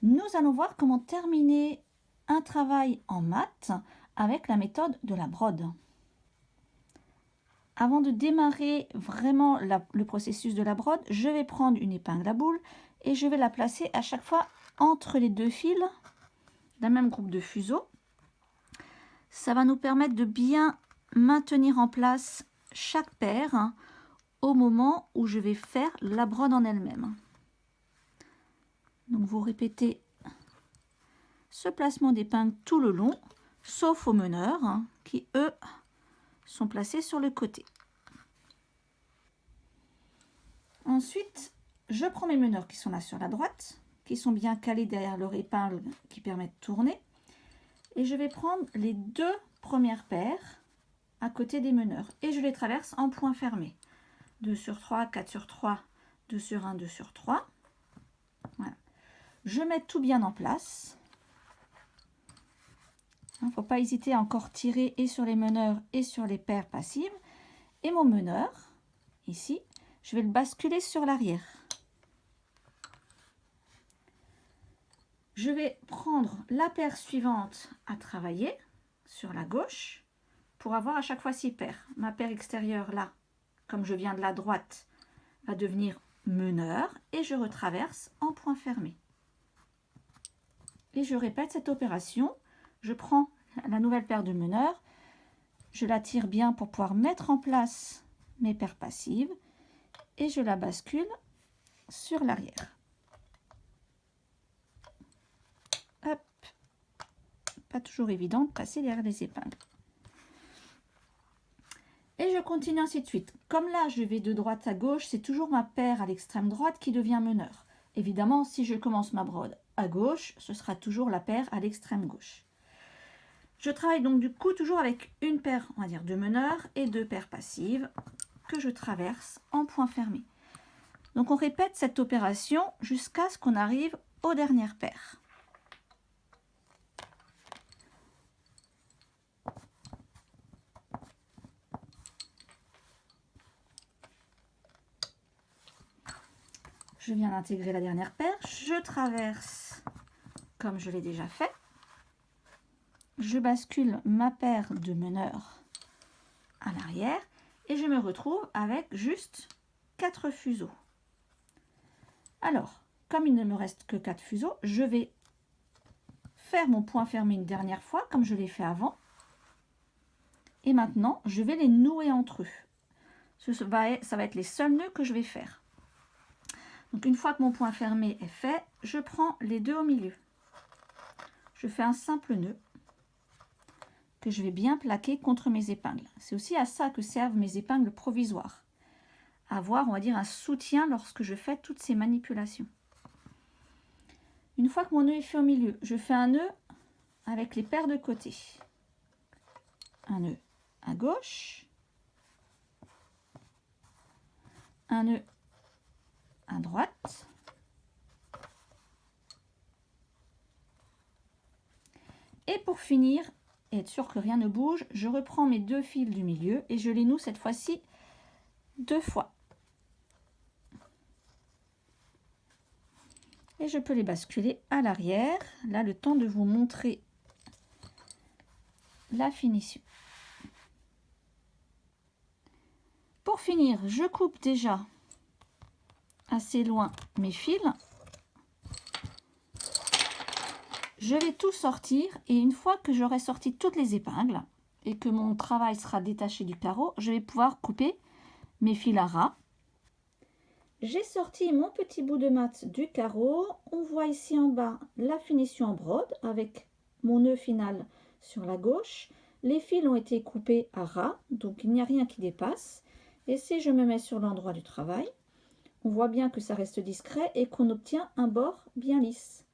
nous allons voir comment terminer un travail en mat avec la méthode de la brode. Avant de démarrer vraiment le processus de la brode, je vais prendre une épingle à boule et je vais la placer à chaque fois entre les deux fils d'un même groupe de fuseaux. Ça va nous permettre de bien maintenir en place chaque paire au moment où je vais faire la brode en elle-même. Donc vous répétez ce placement d'épingle tout le long, sauf aux meneurs qui eux sont placés sur le côté. Ensuite, je prends mes meneurs qui sont là sur la droite, qui sont bien calés derrière leur épingle qui permet de tourner. Et je vais prendre les deux premières paires à côté des meneurs et je les traverse en point fermé. 2 sur 3, 4 sur 3, 2 sur 1, 2 sur 3. Voilà. Je mets tout bien en place. Il ne faut pas hésiter à encore tirer et sur les meneurs et sur les paires passives. Et mon meneur, ici, je vais le basculer sur l'arrière. Je vais prendre la paire suivante à travailler sur la gauche pour avoir à chaque fois 6 paires. Ma paire extérieure là, comme je viens de la droite, va devenir meneur et je retraverse en point fermé. Et je répète cette opération. Je prends la nouvelle paire de meneurs, je la tire bien pour pouvoir mettre en place mes paires passives et je la bascule sur l'arrière. Hop. Pas toujours évident de passer derrière les épingles. Et je continue ainsi de suite. Comme là, je vais de droite à gauche, c'est toujours ma paire à l'extrême droite qui devient meneur. Évidemment, si je commence ma brode à gauche, ce sera toujours la paire à l'extrême gauche. Je travaille donc du coup toujours avec une paire, on va dire, de meneurs et 2 paires passives que je traverse en point fermé. Donc on répète cette opération jusqu'à ce qu'on arrive aux dernières paires. Je viens d'intégrer la dernière paire, je traverse comme je l'ai déjà fait. Je bascule ma paire de meneurs à l'arrière et je me retrouve avec juste 4 fuseaux. Alors, comme il ne me reste que 4 fuseaux, je vais faire mon point fermé une dernière fois comme je l'ai fait avant. Et maintenant, je vais les nouer entre eux. Ça va être les seuls nœuds que je vais faire. Donc une fois que mon point fermé est fait, je prends les deux au milieu. Je fais un simple nœud que je vais bien plaquer contre mes épingles. C'est aussi à ça que servent mes épingles provisoires. Avoir, on va dire, un soutien lorsque je fais toutes ces manipulations. Une fois que mon nœud est fait au milieu, je fais un nœud avec les paires de côté. Un nœud à gauche, un nœud à droite, et pour finir, et être sûr que rien ne bouge, je reprends mes 2 fils du milieu et je les noue cette fois-ci 2 fois. Et je peux les basculer à l'arrière, là le temps de vous montrer la finition. Pour finir, je coupe déjà assez loin mes fils. Je vais tout sortir et une fois que j'aurai sorti toutes les épingles et que mon travail sera détaché du carreau, je vais pouvoir couper mes fils à ras. J'ai sorti mon petit bout de mat du carreau. On voit ici en bas la finition en brode avec mon nœud final sur la gauche. Les fils ont été coupés à ras, donc il n'y a rien qui dépasse. Et si je me mets sur l'endroit du travail, on voit bien que ça reste discret et qu'on obtient un bord bien lisse.